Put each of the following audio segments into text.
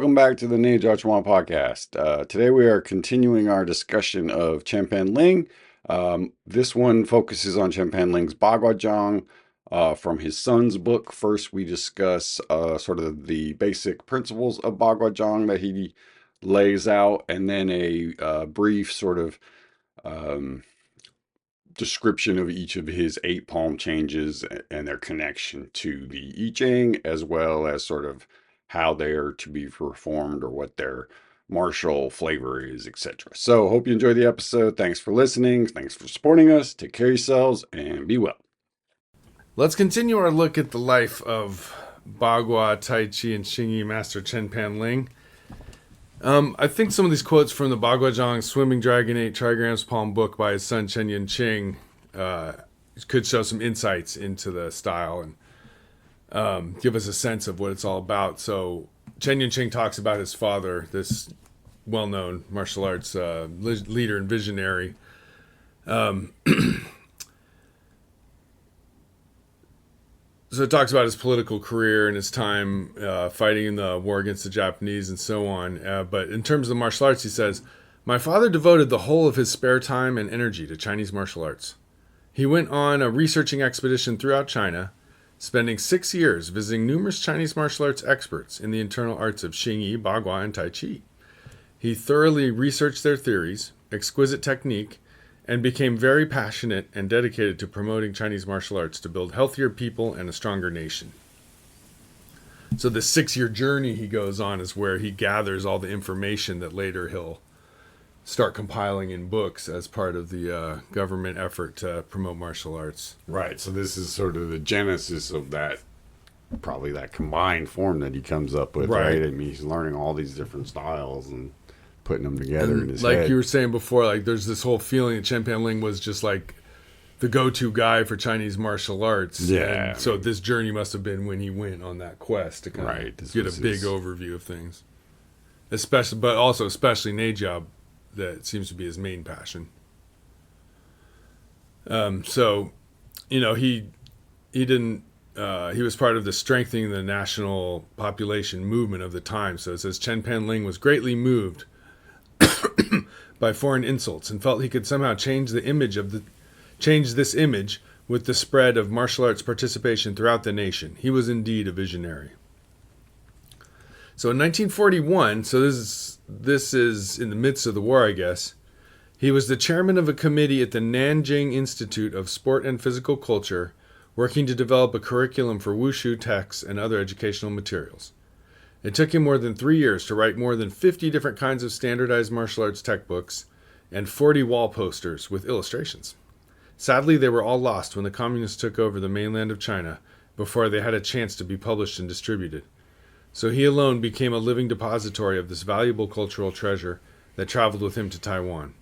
Welcome back to the Ninja Archwan podcast. Today we are continuing our discussion of Chen Pan Ling. This one focuses on Chen Pan Ling's Bagua from his son's book. First, we discuss sort of the basic principles of Bagua that he lays out, and then a brief sort of um, description of each of his 8 palm changes and their connection to the I Ching, as well as sort of how they are to be performed or what their martial flavor is, etc. So, hope you enjoy the episode. Thanks for listening. Thanks for supporting us. Take care of yourselves and be well. Let's continue our look at the life of Bagua, Tai Chi, and Xingyi master Chen Pan Ling. I think some of these quotes from the Bagua Swimming Dragon 8 Trigrams Palm book by his son Chen Yanqing could show some insights into the style and give us a sense of what it's all about. So Chen Yanqing talks about his father, this well-known martial arts leader and visionary. So it talks about his political career and his time fighting in the war against the Japanese and so on. But in terms of martial arts, he says, "My father devoted the whole of his spare time and energy to Chinese martial arts. He went on a researching expedition throughout China, spending 6 years visiting numerous Chinese martial arts experts in the internal arts of Xingyi, Bagua, and Tai Chi. He thoroughly researched their theories, exquisite technique, and became very passionate and dedicated to promoting Chinese martial arts to build healthier people and a stronger nation." So the 6-year journey he goes on is where he gathers all the information that later he'll start compiling in books as part of the government effort to promote martial arts. Right. So this is sort of the genesis of that, probably that combined form that he comes up with, right? I mean, he's learning all these different styles and putting them together in his head. Like you were saying before, like there's this whole feeling that Chen Pan Ling was just like the go-to guy for Chinese martial arts. Yeah. And so this journey must have been when he went on that quest to kind of get a big overview of things. Especially Ne-Jiao, that seems to be his main passion. So, you know, he was part of the strengthening the national population movement of the time. So it says Chen Pan Ling was greatly moved by foreign insults and felt he could somehow change this image with the spread of martial arts participation throughout the nation. He was indeed a visionary. So in 1941, so this is in the midst of the war, I guess, he was the chairman of a committee at the Nanjing Institute of Sport and Physical Culture, working to develop a curriculum for wushu texts and other educational materials. It took him more than 3 years to write more than 50 different kinds of standardized martial arts textbooks and 40 wall posters with illustrations. Sadly, they were all lost when the communists took over the mainland of China before they had a chance to be published and distributed. So he alone became a living depository of this valuable cultural treasure that traveled with him to Taiwan.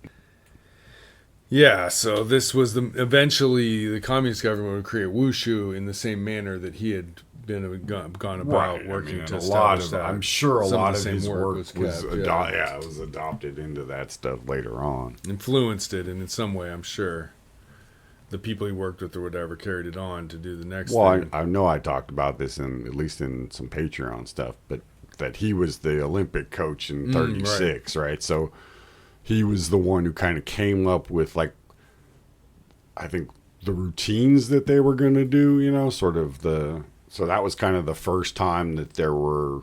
Yeah, so this was eventually the communist government would create wushu in the same manner that he had gone about working to establish that. I'm sure a lot of his work was adopted into that stuff later on. Influenced it, and in some way, I'm sure the people he worked with or whatever carried it on to do the next thing. I know I talked about this at least in some Patreon stuff, but that he was the Olympic coach in 36, right? So he was the one who kind of came up with, like, I think the routines that they were going to do, you know, so that was kind of the first time that there were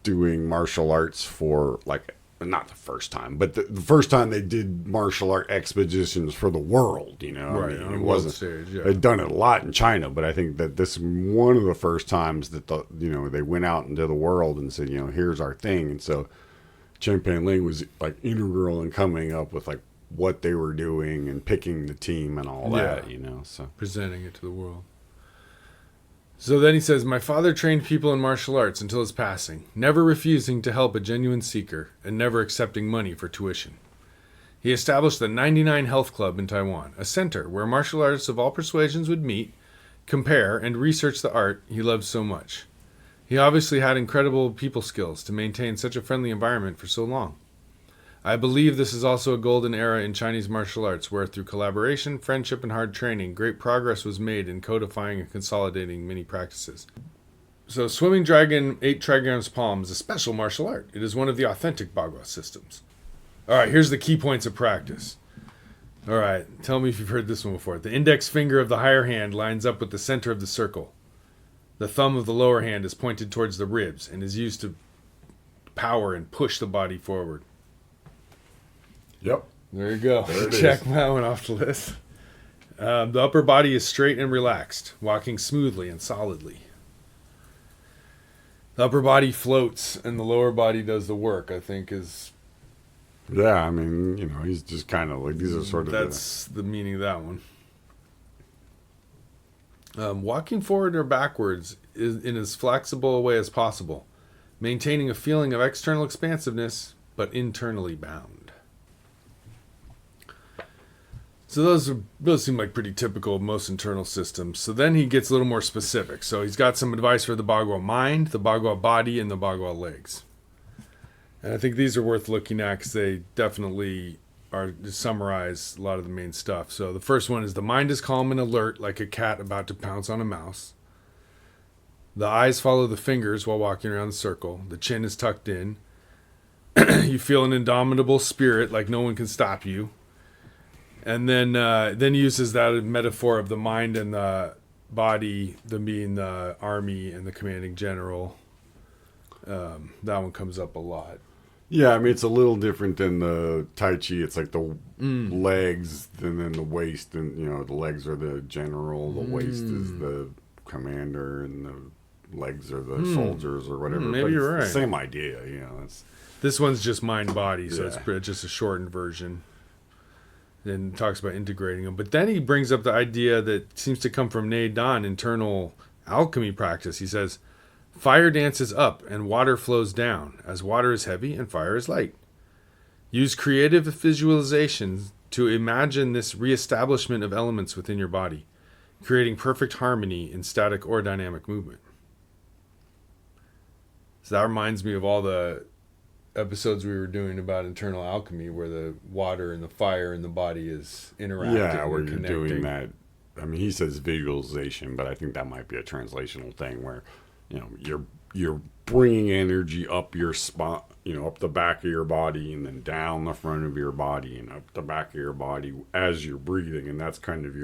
doing martial arts for, like, not the first time, but the first time they did martial art expeditions for the world, you know. Right, I mean, on it the wasn't, world stage, yeah. They'd done it a lot in China, but I think that this is one of the first times that, they went out into the world and said, you know, here's our thing. And so Chen Pan Ling was, like, integral in coming up with, like, what they were doing and picking the team and all that, you know. So presenting it to the world. So then he says, "My father trained people in martial arts until his passing, never refusing to help a genuine seeker and never accepting money for tuition. He established the 99 Health Club in Taiwan, a center where martial artists of all persuasions would meet, compare, and research the art he loved so much. He obviously had incredible people skills to maintain such a friendly environment for so long. I believe this is also a golden era in Chinese martial arts where, through collaboration, friendship, and hard training, great progress was made in codifying and consolidating many practices. So, swimming dragon 8 trigrams palm is a special martial art. It is one of the authentic Bagua systems. All right, here's the key points of practice. All right, tell me if you've heard this one before. The index finger of the higher hand lines up with the center of the circle. The thumb of the lower hand is pointed towards the ribs and is used to power and push the body forward. Yep. There you go. There it Check is. that one off the list. The upper body is straight and relaxed, walking smoothly and solidly. The upper body floats and the lower body does the work, I think is... Yeah, I mean, he's just kind of like, these are sort of... That's the meaning of that one. Walking forward or backwards is in as flexible a way as possible, maintaining a feeling of external expansiveness, but internally bound. So those seem like pretty typical of most internal systems. So then he gets a little more specific. So he's got some advice for the Bagua mind, the Bagua body, and the Bagua legs. And I think these are worth looking at because they definitely summarize a lot of the main stuff. So the first one is the mind is calm and alert like a cat about to pounce on a mouse. The eyes follow the fingers while walking around the circle. The chin is tucked in. You feel an indomitable spirit like no one can stop you. And then uses that metaphor of the mind and the body, them being the army and the commanding general. That one comes up a lot. Yeah, I mean, it's a little different than the Tai Chi. It's like the legs and then the waist. And, the legs are the general. The waist is the commander. And the legs are the soldiers or whatever. Maybe but you're right. It's the same idea, This one's just mind-body, so Yeah. it's just a shortened version. And talks about integrating them. But then he brings up the idea that seems to come from Nei Dan, internal alchemy practice. He says, fire dances up and water flows down, as water is heavy and fire is light. Use creative visualizations to imagine this reestablishment of elements within your body, creating perfect harmony in static or dynamic movement. So that reminds me of all the episodes we were doing about internal alchemy, where the water and the fire in the body is interacting. Yeah, where and you're connecting. doing that. I mean, he says visualization, but I think that might be a translational thing where, you're bringing energy up your spine, up the back of your body and then down the front of your body and up the back of your body as you're breathing. And that's kind of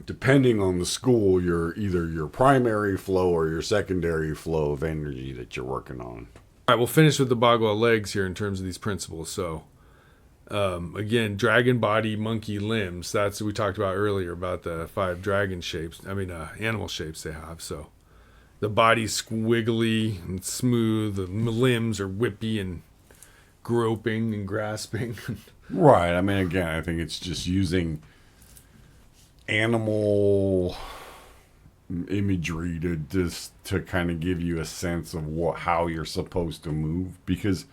depending on the school, either your primary flow or your secondary flow of energy that you're working on. All right, we'll finish with the Bagua legs here in terms of these principles. So, again, dragon body, monkey limbs. That's what we talked about earlier about the 5 dragon shapes. Animal shapes they have. So, the body's squiggly and smooth. The limbs are whippy and groping and grasping. Right. I mean, again, I think it's just using animal imagery to kind of give you a sense of how you're supposed to move, because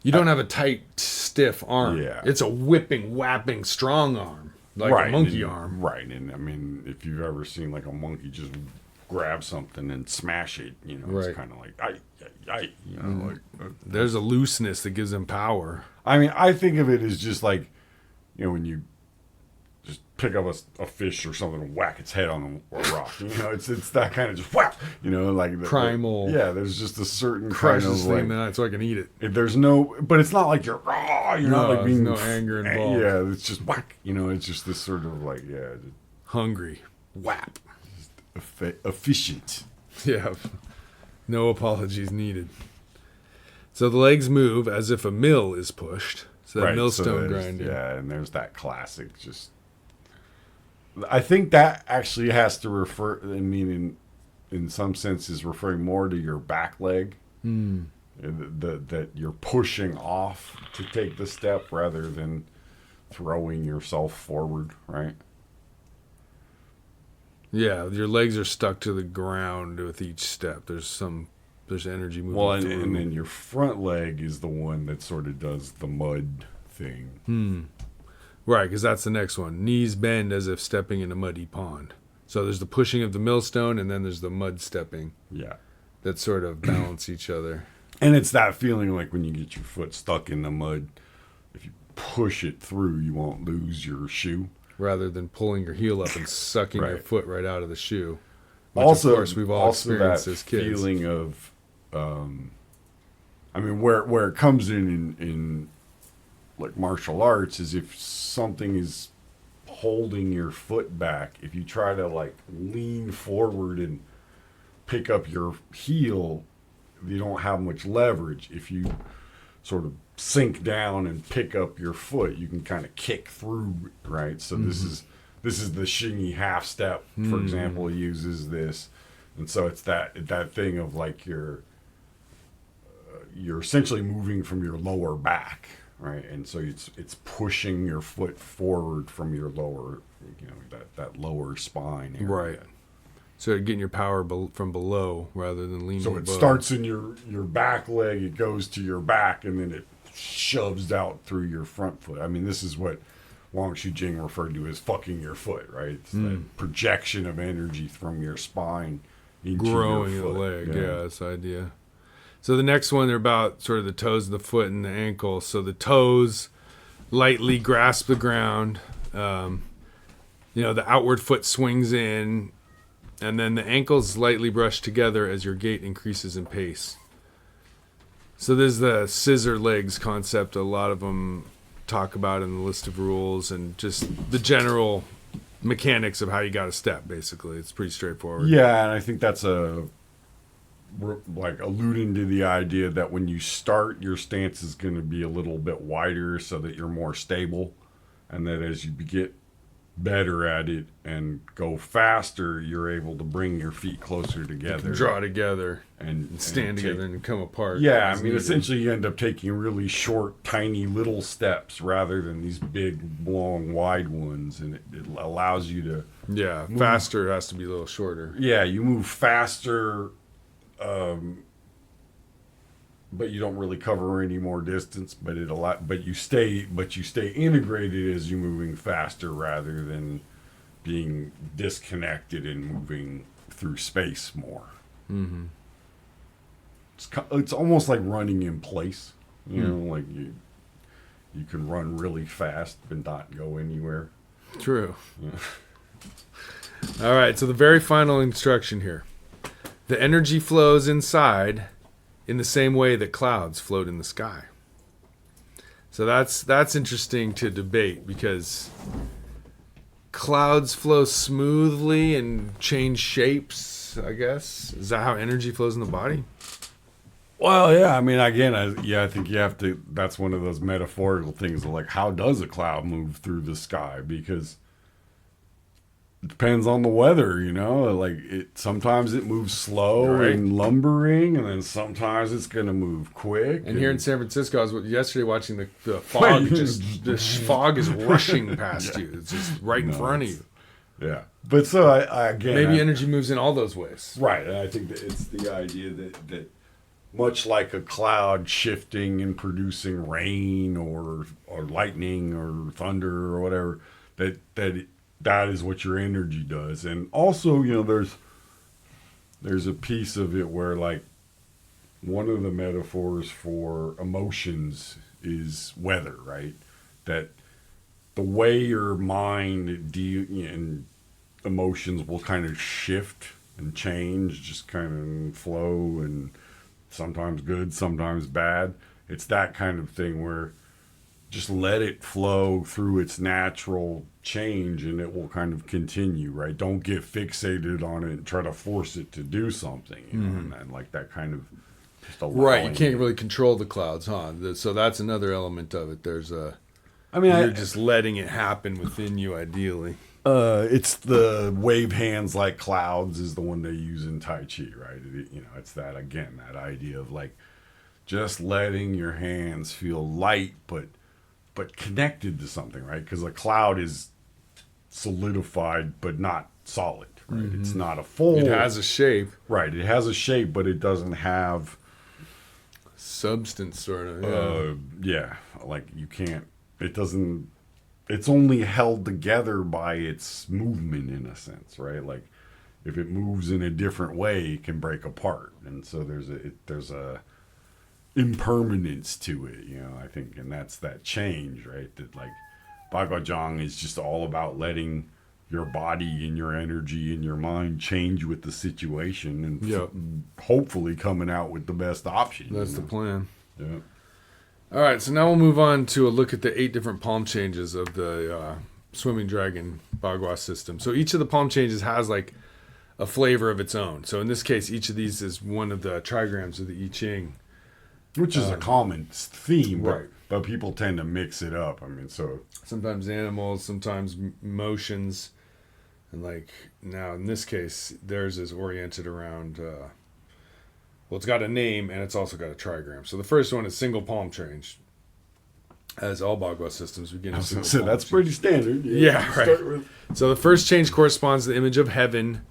you don't have a tight, stiff arm. Yeah. It's a whipping, whapping, strong arm, like a monkey arm. Right. And I mean, if you've ever seen like a monkey just grab something and smash it, Right. it's kind of like, There's a looseness that gives them power. I mean, I think of it as just like, when you just pick up a fish or something and whack its head on a rock. It's that kind of just whack. Like Primal. Yeah, there's just a certain Crush kind of this thing so I can eat it. There's no, but it's not like you're raw. You're not like being there's no anger involved. Yeah, it's just whack. It's just this sort of like Hungry. Whap. efficient. Yeah. No apologies needed. So the legs move as if a mill is pushed. So that millstone grinding. Yeah, and there's that classic just. I think that actually has to refer. I mean, in some senses, referring more to your back leg. That you're pushing off to take the step rather than throwing yourself forward, right? Yeah, your legs are stuck to the ground with each step. There's energy moving Well, through. and then your front leg is the one that sort of does the mud thing. Right, because that's the next one. Knees bend as if stepping in a muddy pond. So there's the pushing of the millstone, and then there's the mud stepping Yeah. that sort of balance each other. And it's that feeling like when you get your foot stuck in the mud, if you push it through, you won't lose your shoe. rather than pulling your heel up and sucking your Right. foot right out of the shoe. Which, Also, of course, we've all also that experienced as kids. feeling of, I mean, where it comes in like martial arts is if something is holding your foot back, if you try to like lean forward and pick up your heel, you don't have much leverage. If you sort of sink down and pick up your foot, you can kind of kick through, right? So this is the shingy half step, for example, uses this, and so it's that thing of like you're essentially moving from your lower back, right? And so it's pushing your foot forward from your lower, that lower spine area. Right. So getting your power from below rather than leaning So it above. starts in your back leg, it goes to your back, and then it shoves out through your front foot. I mean, this is what Wang Jing referred to as fucking your foot, right? It's that projection of energy from your spine into growing your the foot. leg. Yeah, that's the idea. So the next one, they're about sort of the toes of the foot and the ankle. So the toes lightly grasp the ground. The outward foot swings in, and then the ankles lightly brush together as your gait increases in pace. So there's the scissor legs concept. A lot of them talk about in the list of rules, and just the general mechanics of how you got to step. Basically, it's pretty straightforward. Yeah, and I think that's like alluding to the idea that when you start, your stance is going to be a little bit wider so that you're more stable, and that as you get better at it and go faster, you're able to bring your feet closer together, Draw together and stand together and come apart. Yeah, I as mean, needed. essentially, you end up taking really short, tiny, little steps rather than these big, long, wide ones, and it allows you to. Yeah, faster has to be a little shorter. Yeah, you move faster, but you don't really cover any more distance. But you stay integrated as you're moving faster rather than being disconnected and moving through space more. Mm-hmm. It's almost like running in place, like you can run really fast but not go anywhere. True. Yeah. All right, so the very final instruction here. The energy flows inside in the same way that clouds float in the sky. So that's interesting to debate because clouds flow smoothly and change shapes, I guess. Is that how energy flows in the body? Well, yeah. I mean, again, I think you have to. That's one of those metaphorical things of like, how does a cloud move through the sky? Because it depends on the weather, Like sometimes it moves slow Right. and lumbering, and then sometimes it's going to move quick. And here in San Francisco, I was yesterday watching the fog. The fog is rushing past you. It's just right in front of you. Yeah, but so I again, Maybe energy moves in all those ways. right, and I think that it's the idea that much like a cloud shifting and producing rain or lightning or thunder or whatever, that is what your energy does. And also, there's a piece of it where like one of the metaphors for emotions is weather, right? That the way your mind and emotions will kind of shift and change, just kind of flow, and sometimes good, sometimes bad. It's that kind of thing where just let it flow through its natural change and it will kind of continue, right? Don't get fixated on it and try to force it to do something, and like that kind of just allowing Right, you can't it. really control the clouds, huh? So that's another element of it. There's I you're just letting it happen within you, ideally. It's the wave hands like clouds is the one they use in Tai Chi, right? It's that, again, that idea of like just letting your hands feel light, but connected to something, right? Because a cloud is solidified, but not solid, right? It's not a full. It has a shape, right. It has a shape, but it doesn't have. substance, sort of. Yeah. Like you can't. It doesn't. It's only held together by its movement, in a sense, right? Like if it moves in a different way, it can break apart, and so there's impermanence to it, I think, and that's that change, right? That like Bagua Zhang is just all about letting your body and your energy and your mind change with the situation and Yep. hopefully coming out with the best option. That's the plan. Yeah. All right, so now we'll move on to a look at the 8 different palm changes of the Swimming Dragon Bagua system. So each of the palm changes has like a flavor of its own. So in this case, each of these is one of the trigrams of the I Ching. Which is a common theme, right. but people tend to mix it up. I mean, so Sometimes animals, sometimes motions. And like now in this case, theirs is oriented around, well, it's got a name and it's also got a trigram. So the first one is single palm change. As all Bagua systems begin with single so palm that's change. pretty standard. Yeah, right. So the first change corresponds to the image of heaven.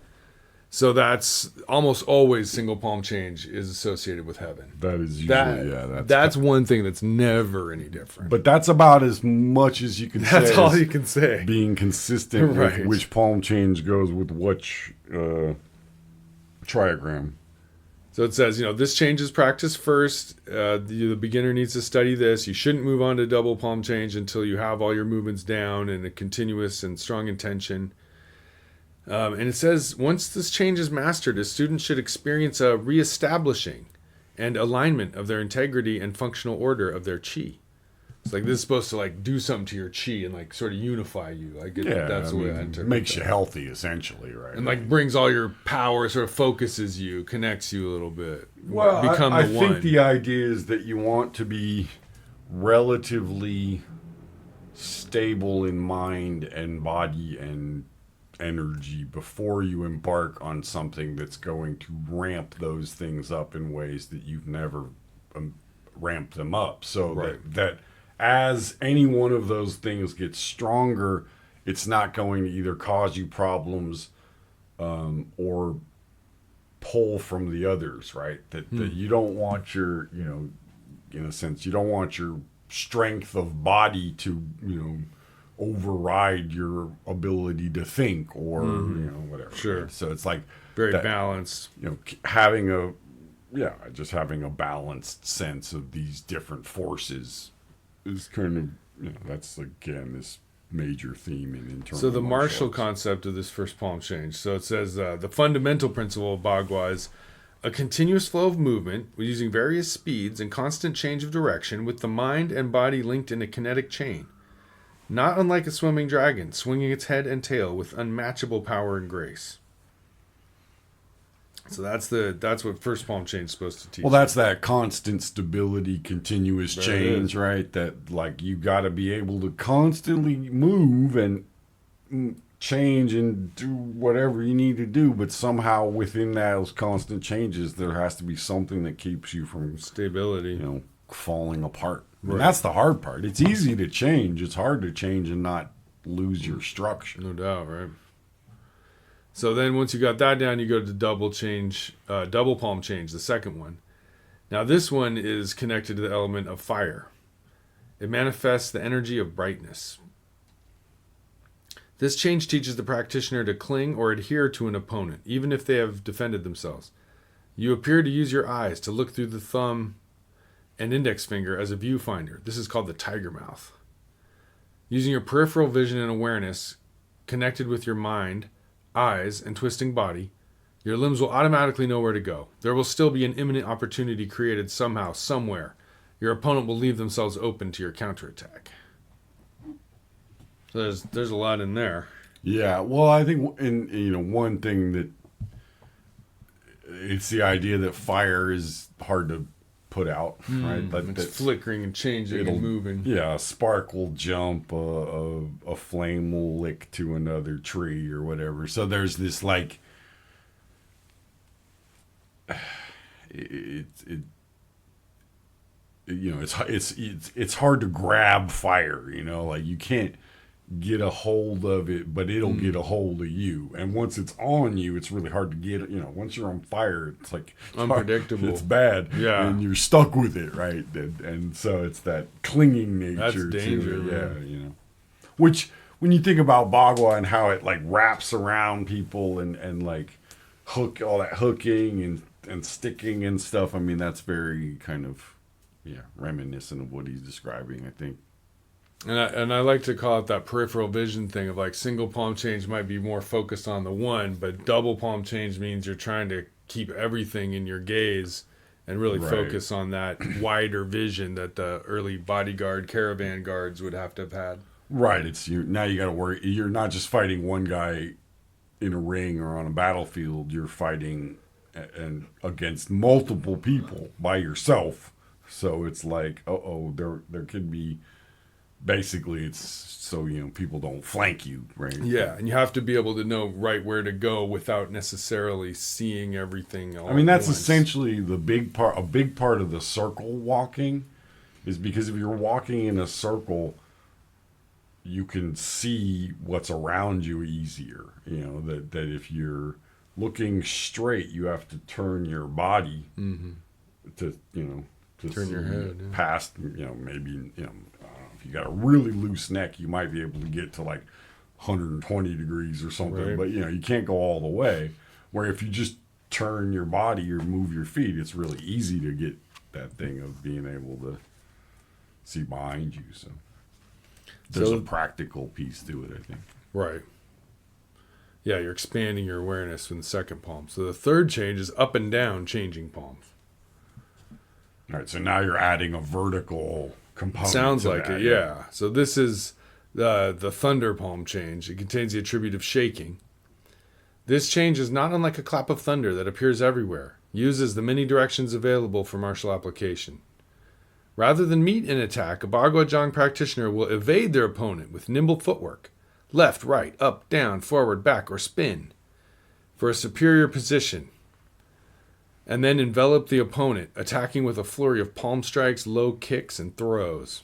So that's almost always single palm change is associated with heaven. That is usually, that's one thing that's never any different. But that's about as much as you can say. That's all you can say. Being consistent Right. with which palm change goes with which trigram. So it says, this change is practiced first. The beginner needs to study this. You shouldn't move on to double palm change until you have all your movements down and a continuous and strong intention. And it says, once this change is mastered, a student should experience a reestablishing and alignment of their integrity and functional order of their chi. It's like this is supposed to like do something to your chi and like sort of unify you. That's the way I interpret it. Makes you healthy, essentially, right? And like brings all your power, sort of focuses you, connects you a little bit. Well, Become I the one. think the idea is that you want to be relatively stable in mind and body and energy before you embark on something that's going to ramp those things up in ways that you've never ramped them up. So Right. that as any one of those things gets stronger, it's not going to either cause you problems or pull from the others, right? That you don't want your, in a sense, you don't want your strength of body to, override your ability to think or, whatever. Sure. Right? So it's like Very that, balanced. having just having a balanced sense of these different forces is kind of, that's again this major theme in internal. So the martial arts. concept of this first palm change. So it says the fundamental principle of Bagua is a continuous flow of movement using various speeds and constant change of direction with the mind and body linked in a kinetic chain. Not unlike a swimming dragon, swinging its head and tail with unmatchable power and grace. So that's what first palm change is supposed to teach. Well, that's that constant stability, continuous There it change, right? That like you got to be able to constantly move and change and do whatever you need to do, but somehow within those constant changes, there has to be something that keeps you from, stability. falling apart. Right. And that's the hard part. It's easy to change. It's hard to change and not lose your structure. No doubt, right? So then once you got that down, you go to double palm change, the second one. Now this one is connected to the element of fire. It manifests the energy of brightness. This change teaches the practitioner to cling or adhere to an opponent, even if they have defended themselves. You appear to use your eyes to look through the thumb and index finger as a viewfinder. This is called the tiger mouth. Using your peripheral vision and awareness connected with your mind, eyes, and twisting body, your limbs will automatically know where to go. There will still be an imminent opportunity created somehow, somewhere. Your opponent will leave themselves open to your counterattack. So there's a lot in there. Yeah, well, I think one thing that it's the idea that fire is hard to put out, right? It's flickering and changing and moving. Yeah, a spark will jump, a flame will lick to another tree or whatever. So there's this like, it's hard to grab fire. Like you can't get a hold of it, but it'll get a hold of you. And once it's on you, it's really hard to get. Once you're on fire, it's like unpredictable. It's bad, yeah, and you're stuck with it, right? And so it's that clinging nature. That's danger, to it. Yeah, Which when you think about Bagua and how it like wraps around people and like all that hooking and sticking and stuff. I mean, that's very kind of reminiscent of what he's describing, I think. And I like to call it that peripheral vision thing of like single palm change might be more focused on the one, but double palm change means you're trying to keep everything in your gaze and really focus on that wider vision that the early bodyguard caravan guards would have to have had. Right. It's now you got to worry. You're not just fighting one guy in a ring or on a battlefield. You're fighting and against multiple people by yourself. So it's like, there could be. Basically, it's so people don't flank you, right? Yeah, and you have to be able to know right where to go without necessarily seeing everything. I mean, that's essentially the big part. A big part of the circle walking is because if you're walking in a circle, you can see what's around you easier. That if you're looking straight, you have to turn your body to turn your head past. Maybe you got a really loose neck, you might be able to get to like 120 degrees or something, right. But you can't go all the way. Where if you just turn your body or move your feet, it's really easy to get that thing of being able to see behind you. So there's a practical piece to it, I think. Right. Yeah, you're expanding your awareness in the second palm. So the third change is up and down changing palms. All right, so now you're adding a vertical component. Sounds like that, it, yeah. So this is the thunder palm change. It contains the attribute of shaking. This change is not unlike a clap of thunder that appears everywhere, uses the many directions available for martial application. Rather than meet an attack, a Bagua Zhang practitioner will evade their opponent with nimble footwork, left, right, up, down, forward, back, or spin, for a superior position, and then envelop the opponent, attacking with a flurry of palm strikes, low kicks, and throws.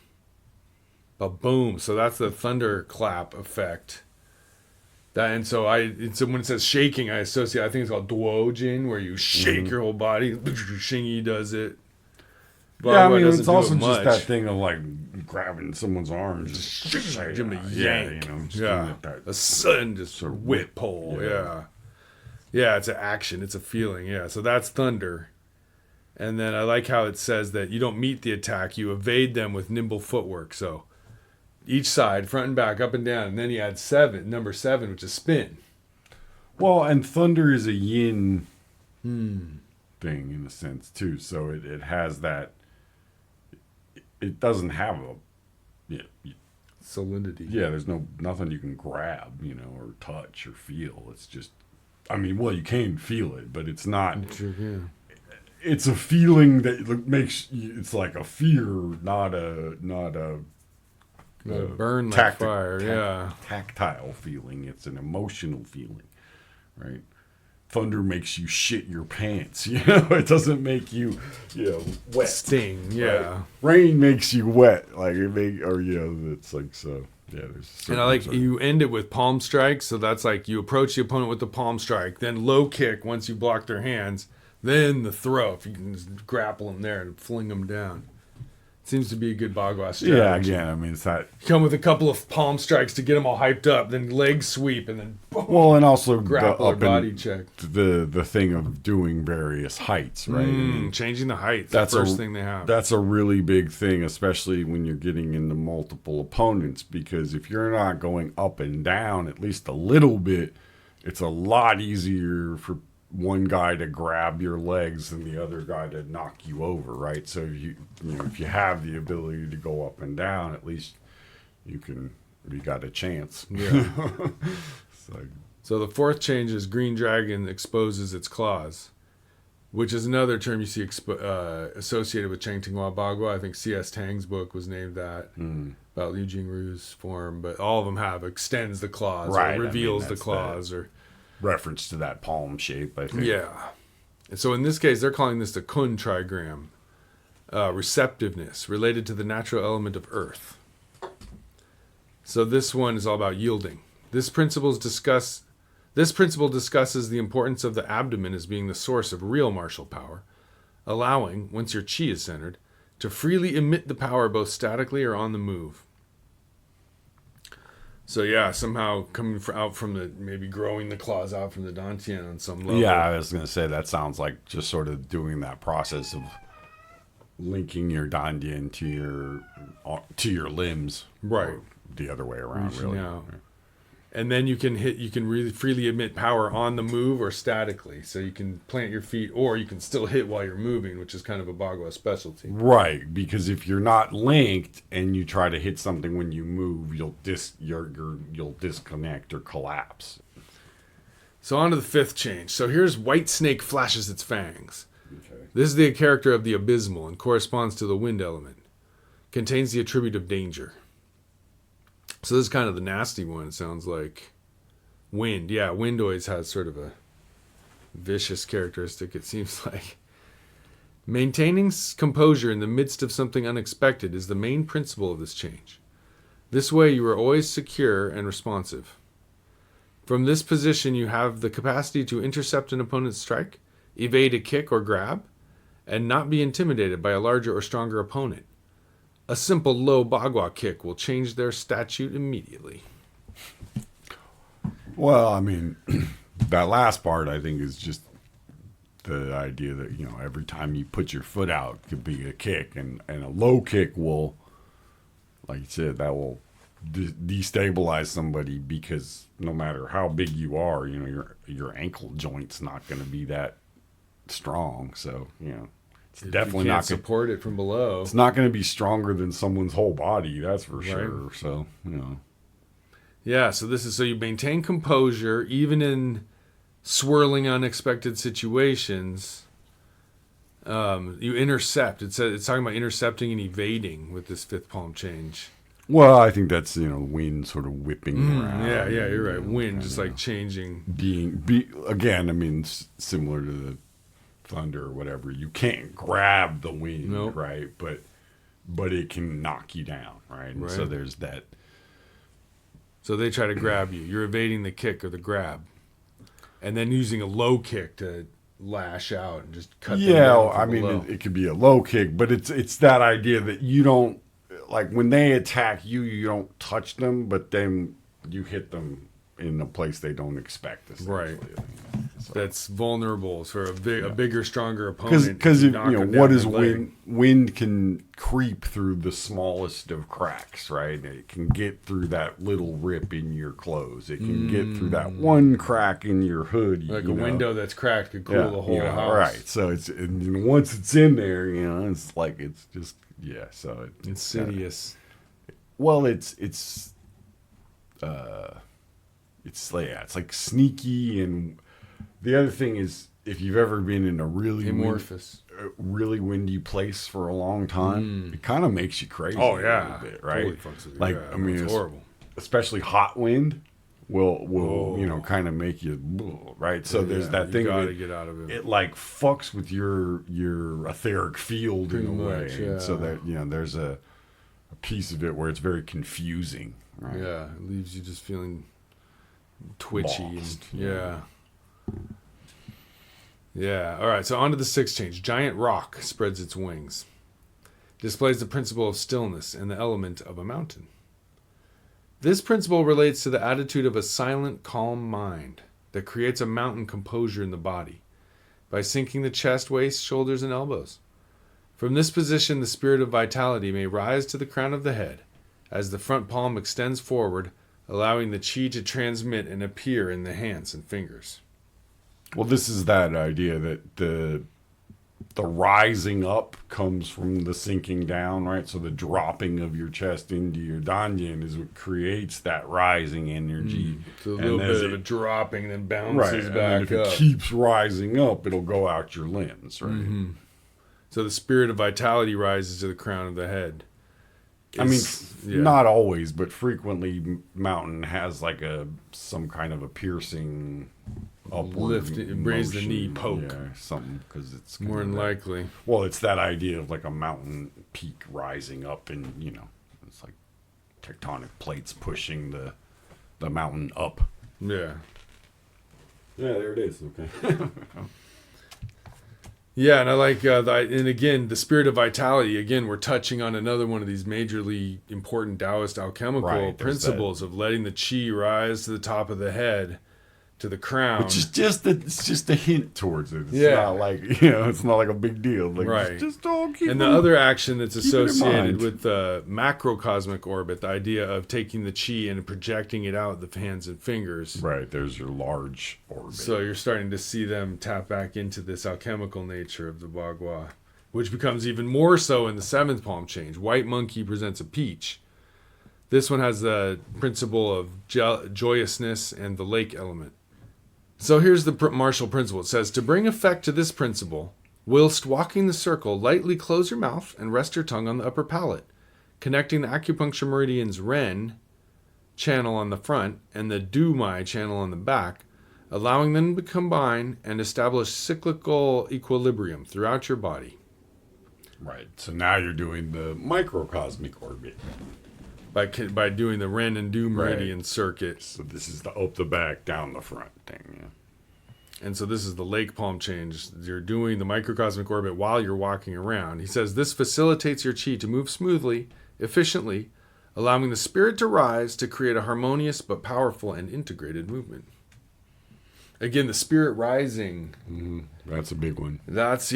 But boom, so that's the thunder clap effect. And so when it says shaking, I think it's called duojin, where you shake your whole body. Shingy does it. Yeah, I mean, it's also just that thing of like grabbing someone's arms, just give him a yank. A sudden just whip pull. Yeah, it's an action. It's a feeling. Yeah, so that's thunder. And then I like how it says that you don't meet the attack. You evade them with nimble footwork. So each side, front and back, up and down. And then you add number 7, which is spin. Well, and thunder is a yin thing in a sense, too. So it has that. It doesn't have a solidity. Yeah, there's nothing you can grab, or touch or feel. It's just. I mean, well, you can feel it, but it's not. It's a feeling that makes it's like a fear, not a burn like fire. Tactile feeling. It's an emotional feeling, right? Thunder makes you shit your pants. It doesn't make you, wet. Sting. Yeah. Right? Rain makes you wet, like it's like so. Yeah, and I like you end it with palm strikes, so that's like you approach the opponent with the palm strike, then low kick once you block their hands, then the throw if you can just grapple them there and fling them down. Seems to be a good Bagua strategy. Yeah, again, I mean, it's that. Come with a couple of palm strikes to get them all hyped up, then leg sweep, and then boom, well, and also grapple or body check. The thing of doing various heights, right? I mean, changing the height. That's the first thing they have. That's a really big thing, especially when you're getting into multiple opponents, because if you're not going up and down at least a little bit, it's a lot easier for one guy to grab your legs and the other guy to knock you over, right? So if you have the ability to go up and down, at least you got a chance. Yeah. So the fourth change is Green Dragon exposes its claws, which is another term you see associated with Cheng Tinghua Bagua. I think C.S. Tang's book was named that about Liu Jingru's form, but all of them extends the claws, right, or reveals the claws, or reference to that palm shape, I think. Yeah. And so in this case, they're calling this the Kun trigram, receptiveness, related to the natural element of earth. So this one is all about yielding. This principle discusses the importance of the abdomen as being the source of real martial power, allowing, once your chi is centered, to freely emit the power both statically or on the move. So yeah, somehow coming out from maybe growing the claws out from the dantian on some level. Yeah, I was going to say that sounds like just sort of doing that process of linking your dandian to your limbs, Right. or the other way around, Reaching really. out. And then you can really freely emit power on the move or statically. So you can plant your feet, or you can still hit while you're moving, which is kind of a Bagua specialty. Right, because if you're not linked and you try to hit something when you move, you'll disconnect or collapse. So on to the fifth change. So here's White Snake flashes its fangs. Okay. This is the character of the abysmal and corresponds to the wind element. Contains the attribute of danger. So this is kind of the nasty one, it sounds like. Wind. Yeah, wind always has sort of a vicious characteristic, it seems like. Maintaining composure in the midst of something unexpected is the main principle of this change. This way you are always secure and responsive. From this position you have the capacity to intercept an opponent's strike, evade a kick or grab, and not be intimidated by a larger or stronger opponent. A simple low Bagua kick will change their statute immediately. Well, I mean, that last part I think is just the idea that, every time you put your foot out could be a kick, and a low kick will, like you said, that will destabilize somebody, because no matter how big you are, your ankle joint's not going to be that strong. So, it's definitely not going to support it from below. It's not going to be stronger than someone's whole body, that's for sure. So, Yeah, so this is so you maintain composure even in swirling, unexpected situations. You intercept. It's talking about intercepting and evading with this fifth palm change. Well, I think that's wind sort of whipping around. Yeah, you're right. Wind just like changing. Again, I mean, similar to the thunder or whatever. You can't grab the wind, right? But it can knock you down, right? And so there's that. So they try to grab you. You're evading the kick or the grab, and then using a low kick to lash out and just cut. Yeah, I mean, it could be a low kick, but it's that idea that you don't, like, when they attack you, you don't touch them, but then you hit them in a place they don't expect. Right. So. That's vulnerable for a bigger, stronger opponent. Because what is wind? Wind can creep through the smallest of cracks, right? It can get through that little rip in your clothes. It can get through that one crack in your hood. Like a window that's cracked could cool the whole house. Right. So once it's in there, it's like it's just So insidious. It's like sneaky. And the other thing is, if you've ever been in a really amorphous, really windy place for a long time, it kind of makes you crazy. Oh yeah, a bit, right? Like I mean, it's horrible. Especially hot wind will kind of make you right. So there's that thing. You gotta get out of it. It like fucks with your etheric field pretty in a way. much, yeah. So that there's a piece of it where it's very confusing. Right? Yeah, it leaves you just feeling twitchy. Lost, Yeah. All right. So on to the sixth change. Giant rock spreads its wings. Displays the principle of stillness and the element of a mountain. This principle relates to the attitude of a silent, calm mind that creates a mountain composure in the body by sinking the chest, waist, shoulders, and elbows. From this position, the spirit of vitality may rise to the crown of the head as the front palm extends forward, allowing the chi to transmit and appear in the hands and fingers. Well, this is that idea that the rising up comes from the sinking down, right? So the dropping of your chest into your danjian is what creates that rising energy. It's a little bit of a dropping, then bounces back and if up. it keeps rising up, it'll go out your limbs, right? Mm-hmm. So the spirit of vitality rises to the crown of the head. Not always, but frequently mountain has like some kind of a piercing upward raise the knee poke. Yeah, something, because it's more than likely. Well, it's that idea of like a mountain peak rising up, and it's like tectonic plates pushing the mountain up. Yeah. Yeah, there it is. Okay. Yeah, and I like and again, the spirit of vitality. Again, we're touching on another one of these majorly important Taoist alchemical principles of letting the chi rise to the top of the head to the crown. Which is it's just a hint towards it. It's Yeah. not like, it's not like a big deal. Like, Right. Just don't keep And the it- other action that's keep it in associated mind. with the macrocosmic orbit, the idea of taking the chi and projecting it out the hands and fingers. Right, there's your large orbit. So you're starting to see them tap back into this alchemical nature of the Bagua, which becomes even more so in the seventh palm change. White monkey presents a peach. This one has the principle of joyousness and the lake element. So here's the martial principle. It says, to bring effect to this principle, whilst walking the circle, lightly close your mouth and rest your tongue on the upper palate, connecting the acupuncture meridians Ren channel on the front and the Du Mai channel on the back, allowing them to combine and establish cyclical equilibrium throughout your body. Right, so now you're doing the microcosmic orbit. By doing the Ren and Du meridian circuit. So this is the up the back, down the front thing. Yeah. And so this is the lake palm change. You're doing the microcosmic orbit while you're walking around. He says this facilitates your chi to move smoothly, efficiently, allowing the spirit to rise to create a harmonious but powerful and integrated movement. Again, the spirit rising. That's a big one. That's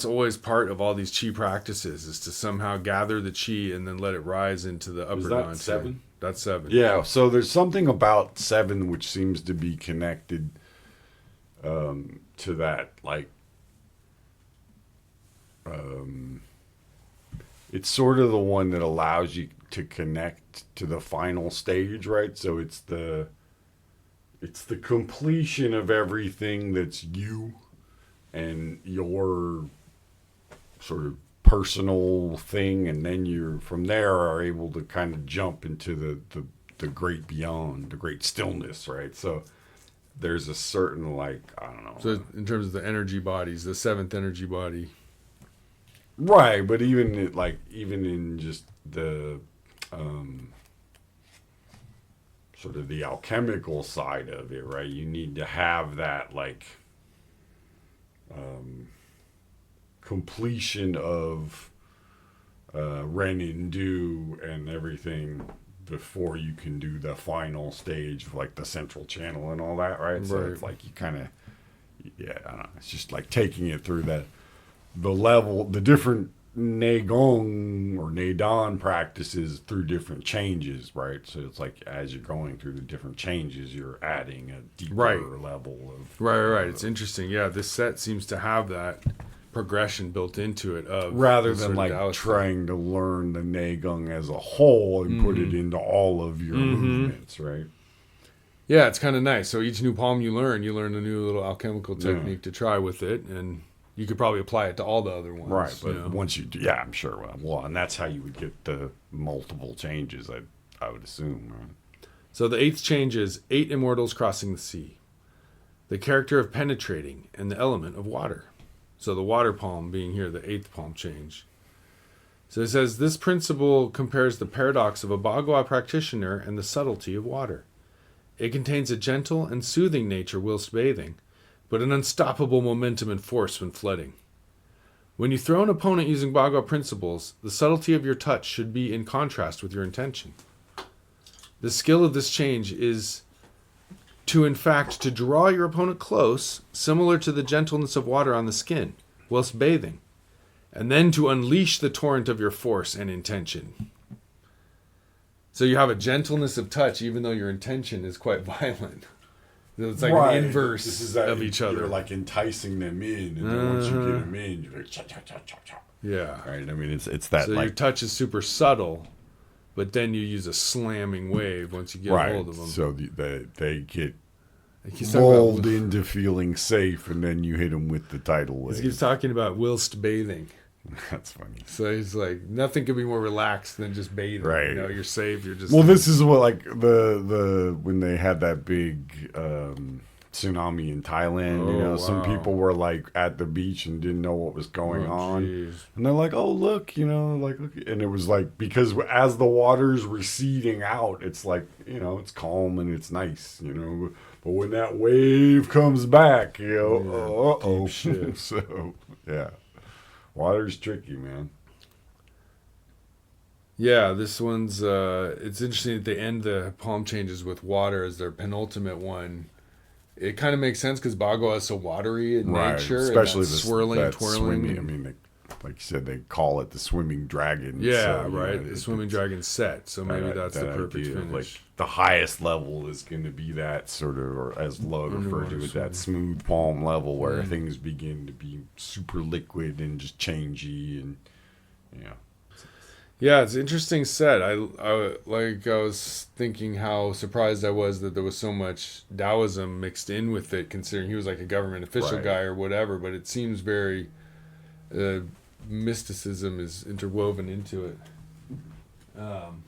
always part of all these chi practices, is to somehow gather the chi and then let it rise into the upper that non. 7? That's 7. Yeah, so there's something about 7 which seems to be connected to that. Like, it's sort of the one that allows you to connect to the final stage, right? So it's the completion of everything that's you and your sort of personal thing, and then you're from there are able to kind of jump into the great beyond, the great stillness, right? So there's a certain, like, I don't know. So in terms of the energy bodies, the 7th energy body. Right, but even in just the sort of the alchemical side of it, right? You need to have that, like, completion of Ren and Du and everything before you can do the final stage of, like, the central channel and all that, right? So it's like you kind of, I don't know. It's just like taking it through the level, the different Neigong or Neidan practices through different changes, right? So it's like as you're going through the different changes, you're adding a deeper level of... Right. It's interesting. Yeah, this set seems to have that progression built into it. Rather than, like, trying to learn the Neigong as a whole and put it into all of your movements, right? Yeah, it's kind of nice. So each new palm you learn a new little alchemical technique to try with it, and you could probably apply it to all the other ones. Right, but once you do, I'm sure. Well, and that's how you would get the multiple changes, I would assume. Right? So the 8th change is 8 immortals crossing the sea. The character of penetrating and the element of water. So the water palm being here, the 8th palm change. So it says, this principle compares the paradox of a Bagua practitioner and the subtlety of water. It contains a gentle and soothing nature whilst bathing, but an unstoppable momentum and force when flooding. When you throw an opponent using Bagua principles, the subtlety of your touch should be in contrast with your intention. The skill of this change is to draw your opponent close, similar to the gentleness of water on the skin, whilst bathing, and then to unleash the torrent of your force and intention. So you have a gentleness of touch, even though your intention is quite violent. It's like an inverse of each other. You're like enticing them in, and then once you get them in, you're like, chop, chop, chop, chop, chop. Yeah. Right? I mean, it's that, so like... your touch is super subtle, but then you use a slamming wave once you get a hold of them. So they get lulled into feeling safe, and then you hit them with the tidal wave. He keeps talking about whilst bathing. That's funny. So he's like, nothing could be more relaxed than just bathing. Right. You know, you're safe. You're just... Well, this is what, like, the when they had that big tsunami in Thailand, some people were, like, at the beach and didn't know what was going on. Geez. And they're like, oh, look, look. And it was like, because as the water's receding out, it's like, it's calm and it's nice, But when that wave comes back, uh-oh. Shit. So, yeah. Water's tricky, man. Yeah, this one's, it's interesting that they end the palm changes with water as their penultimate one. it kind of makes sense because Bagua is so watery in Right, nature, and that especially swirling and that twirling. swimming. I And mean, like you said, they call it the swimming dragon. yeah, So right. The swimming it's dragon set, so maybe that's the that perfect idea of like finish. the highest level is going to be that sort of, or as Love referred Underwater to it, that swimming. smooth palm level where Mm. things begin to be super liquid and just changey and yeah. Yeah, it's an interesting set. I was thinking how surprised I was that there was so much Taoism mixed in with it, considering he was like a government official Right. guy or whatever. But it seems very uh, mysticism is interwoven into it. Um,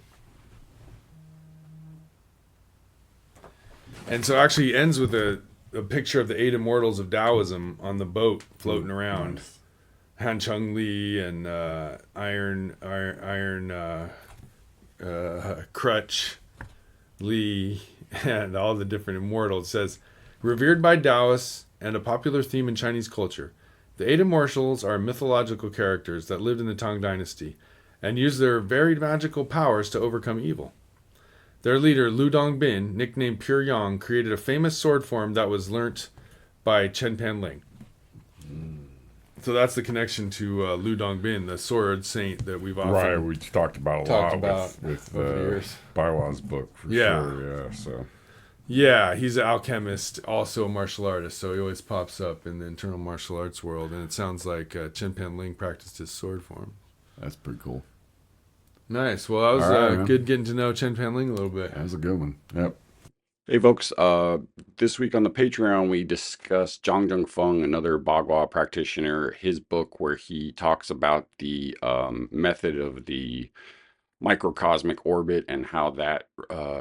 and so actually he ends with a picture of the eight immortals of Taoism on the boat floating around. Nice. Han Chung Lee and Iron Crutch Lee and all the different immortals. It says, revered by Taoists and a popular theme in Chinese culture, the eight immortals are mythological characters that lived in the Tang Dynasty and used their varied magical powers to overcome evil. Their leader, Lu Dongbin, nicknamed Pure Yang, created a famous sword form that was learnt by Chen Pan Ling. So that's the connection to Lu Dongbin, the sword saint that we've often Right, we talked about a talked lot about with over the years. Baiwa's book for Yeah. sure. Yeah, so Yeah, he's an alchemist, also a martial artist, so he always pops up in the internal martial arts world. And it sounds like Chen Pan Ling practiced his sword form. that's pretty cool. Nice. Well, that was All right, man. good getting to know Chen Pan Ling a little bit. That was a good one. Yep. Hey folks, this week on the Patreon we discussed Zhang Zhengfeng, another Bagua practitioner, his book where he talks about the method of the microcosmic orbit and how that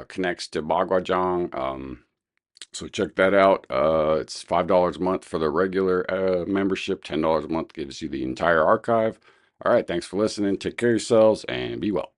connects to Bagua Zhang. So check that out. It's $5 a month for the regular membership, $10 a month gives you the entire archive. All right, thanks for listening. Take care of yourselves and be well.